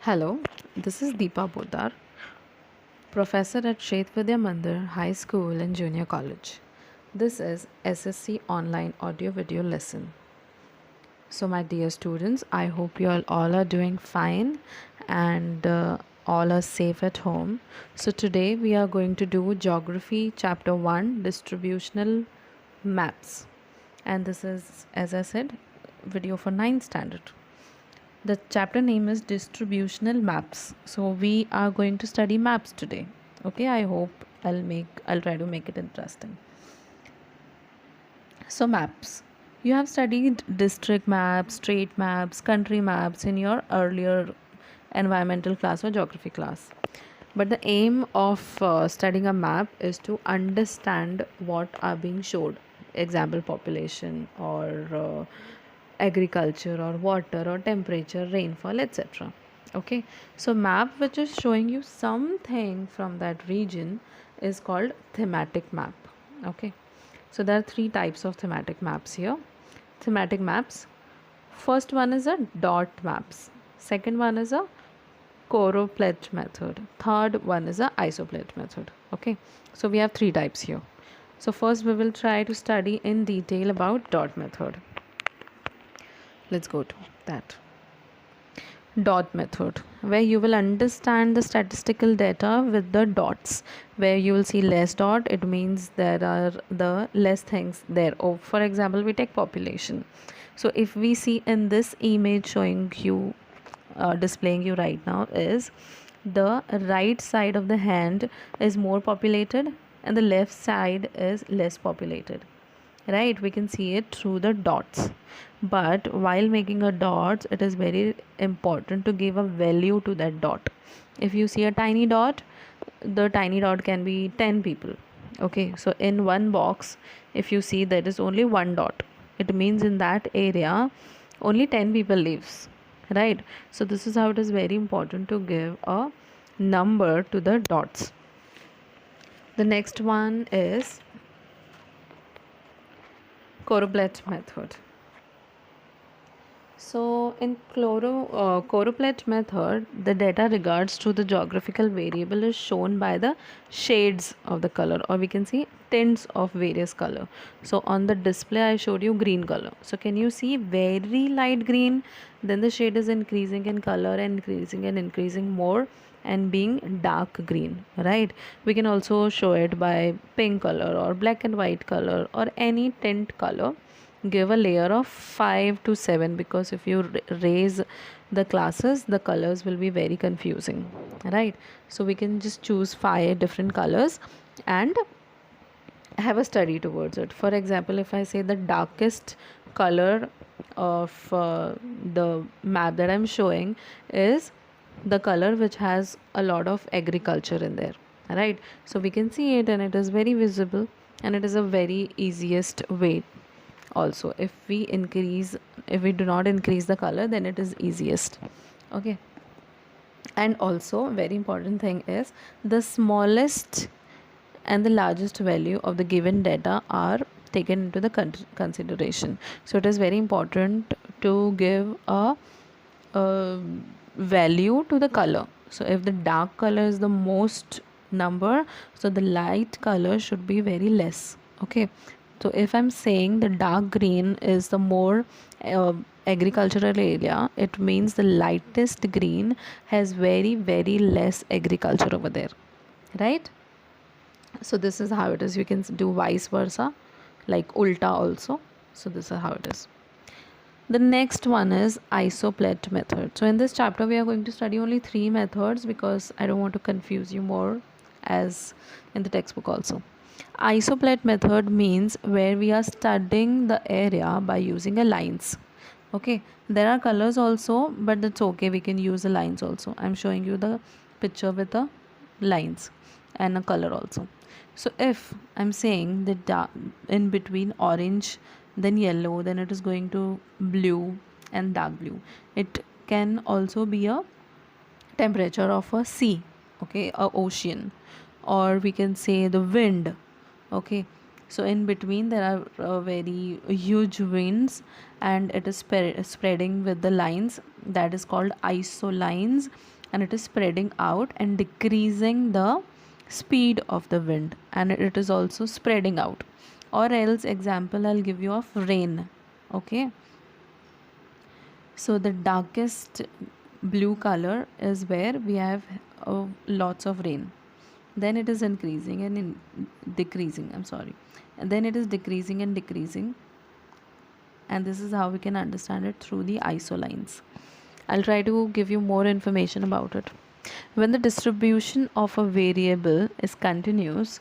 Hello, this is Deepa Bodar, professor at Shet Vidya Mandir High School and Junior College. This is SSC Online Audio Video Lesson. So, my dear students, I hope you all are doing fine and all are safe at home. So, today we are going to do Geography Chapter 1 Distributional Maps. And this is, as I said, video for 9th standard. The chapter name is Distributional Maps. So we are going to study maps today. Okay, I hope I'll try to make it interesting. So maps. You have studied district maps, state maps, country maps in your earlier environmental class or geography class. But the aim of studying a map is to understand what are being showed. Example, population or agriculture or water or temperature, rainfall, etc. Okay, so map which is showing you something from that region is called thematic map. Okay, so there are three types of thematic maps here. Thematic maps, first one is a dot maps, second one is a choropleth method, third one is a isopleth method. Okay, so we have three types here. So first we will try to study in detail about dot method. Let's go to that. Dot method, where you will understand the statistical data with the dots. Where you will see less dot, it means there are the less things there. Oh, for example, we take population. So if we see in this image showing you, displaying you right now, is the right side of the hand is more populated and the left side is less populated, right? We can see it through the dots, but while making a dots, it is very important to give a value to that dot. If you see a tiny dot, the tiny dot can be 10 people. Okay, so in one box, if you see there is only one dot, it means in that area only 10 people lives, right? So this is how it is very important to give a number to the dots. The next one is choropleth method. So in choropleth method, the data regards to the geographical variable is shown by the shades of the color, or we can see tints of various color. So on the display I showed you green color. So can you see very light green? Then the shade is increasing in color and increasing more and being dark green, right? We can also show it by pink color or black and white color or any tint color. Give a layer of 5 to 7, because if you raise the classes, the colors will be very confusing, right? So we can just choose 5 different colors and have a study towards it. For example, if I say the darkest color of the map that I'm showing is the color which has a lot of agriculture in there, right? So we can see it and it is very visible, and it is a very easiest way. Also, if we do not increase the color, then it is easiest. Okay, and also very important thing is the smallest and the largest value of the given data are taken into the consideration. So it is very important to give a value to the color. So if the dark color is the most number, so the light color should be very less. Okay, so if I'm saying the dark green is the more agricultural area, it means the lightest green has very less agriculture over there, right? So this is how it is. You can do vice versa, like ulta also. So this is how it is. The next one is isopleth method. So in this chapter we are going to study only 3 methods, because I don't want to confuse you more as in the textbook also. Isopleth method means where we are studying the area by using a lines. Okay, there are colors also, but that's okay, we can use the lines also. I'm showing you the picture with the lines and a color also. So if I'm saying that in between orange, then yellow, then it is going to blue and dark blue. It can also be a temperature of a sea, okay, a ocean, or we can say the wind. Okay, So in between there are very huge winds, and it is spreading with the lines that is called isolines, and it is spreading out and decreasing the speed of the wind, and it is also spreading out. Or else, example I'll give you of rain. Okay, so the darkest blue color is where we have lots of rain. Then it is increasing and decreasing. I'm sorry. And then it is decreasing and decreasing. And this is how we can understand it through the isolines. I'll try to give you more information about it. When the distribution of a variable is continuous,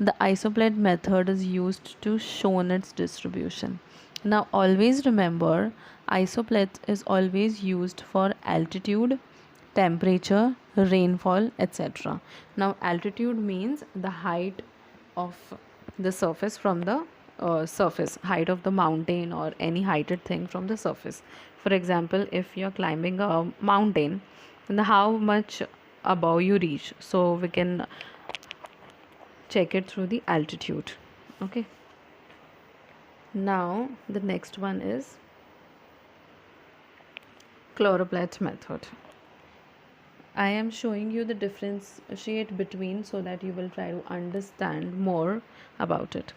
the isoplate method is used to show its distribution. Now always remember, isoplate is always used for altitude, temperature, rainfall, etc. Now altitude means the height of the surface from the surface, height of the mountain or any heighted thing from the surface. For example, if you're climbing a mountain, then how much above you reach, so we can check it through the altitude. Okay, now the next one is choropleth method. I am showing you the differentiate between so that you will try to understand more about it.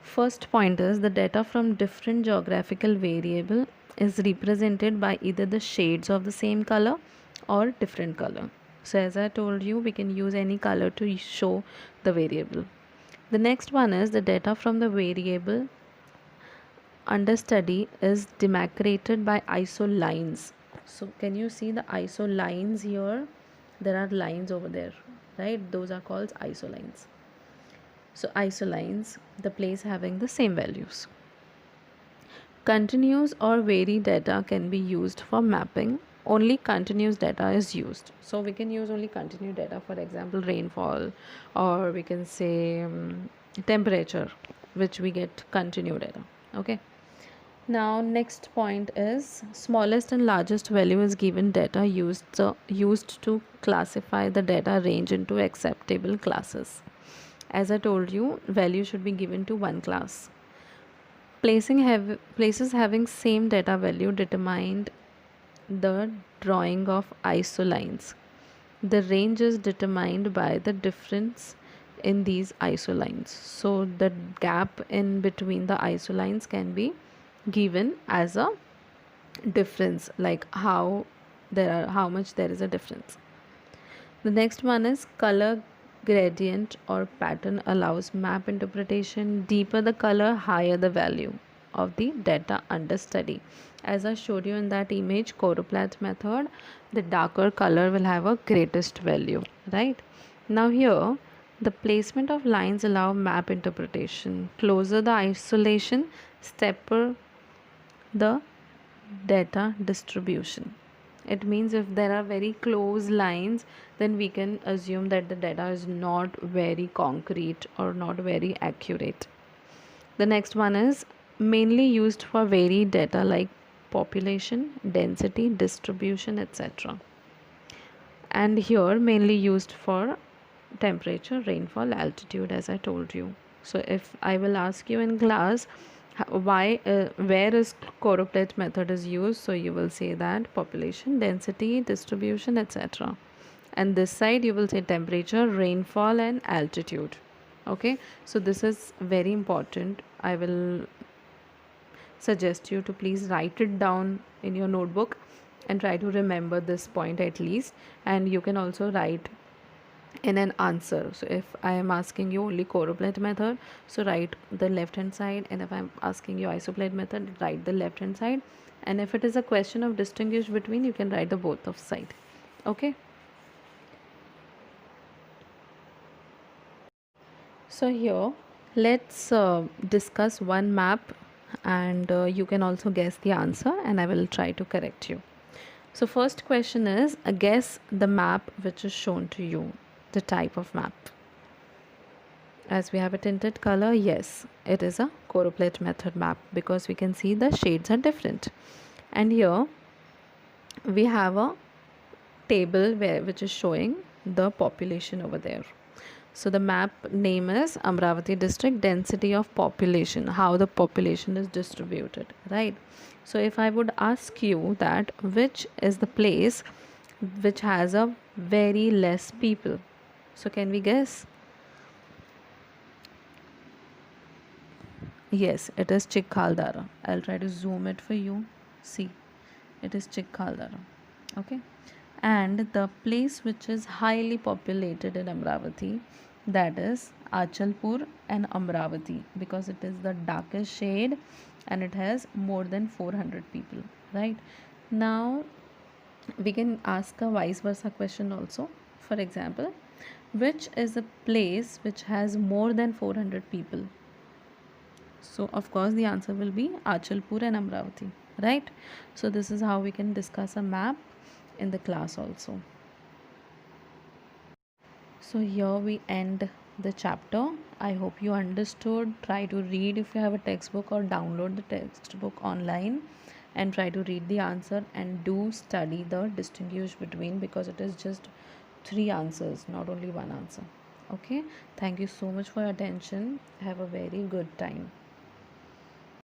First point is the data from different geographical variable is represented by either the shades of the same color or different color. So as I told you, we can use any color to show the variable. The next one is the data from the variable under study is demarcated by isolines. So can you see the isolines here? There are lines over there, right? Those are called isolines. So isolines, the place having the same values. Continuous or varied data can be used for mapping. Only continuous data is used. So we can use only continuous data, for example rainfall, or we can say temperature, which we get continuous data. Okay. Now next point is smallest and largest value is given data used to classify the data range into acceptable classes. As I told you, value should be given to one class. Places having same data value determined the drawing of isolines. The range is determined by the difference in these isolines. So the gap in between the isolines can be given as a difference, like how much there is a difference. The next one is color gradient or pattern allows map interpretation. Deeper the color, higher the value of the data under study. As I showed you in that image, choropleth method, the darker color will have a greatest value, right? Now here, the placement of lines allow map interpretation. Closer the isolation, steeper the data distribution. It means if there are very close lines, then we can assume that the data is not very concrete or not very accurate. The next one is mainly used for varied data like population, density, distribution, etc. And here mainly used for temperature, rainfall, altitude, as I told you. So if I will ask you in class where is choropleth method is used, so you will say that population, density, distribution, etc. And this side you will say temperature, rainfall, and altitude. Okay, so this is very important. I will suggest you to please write it down in your notebook and try to remember this point at least. And you can also write in an answer. So if I am asking you only choropleth method, so write the left hand side, and if I am asking you isopleth method, write the left hand side. And if it is a question of distinguish between, you can write the both of side. Okay, so here let's discuss one map, and you can also guess the answer and I will try to correct you. So first question is, guess the map which is shown to you, the type of map. As we have a tinted color, yes, it is a choropleth method map because we can see the shades are different. And here we have a table which is showing the population over there. So the map name is Amravati district, density of population, how the population is distributed, right? So if I would ask you that which is the place which has a very less people, so can we guess? Yes, it is Chikhaldara. I'll try to zoom it for you. See, it is Chikhaldara. Okay. And the place which is highly populated in Amravati, that is Achalpur and Amravati, because it is the darkest shade and it has more than 400 people, right? Now we can ask a vice versa question also. For example, which is a place which has more than 400 people? So of course the answer will be Achalpur and Amravati, right? So this is how we can discuss a map in the class also. So here we end the chapter. I hope you understood. Try to read if you have a textbook, or download the textbook online and try to read the answer, and do study the distinguish between, because it is just three answers, not only one answer. Okay, thank you so much for your attention. Have a very good time.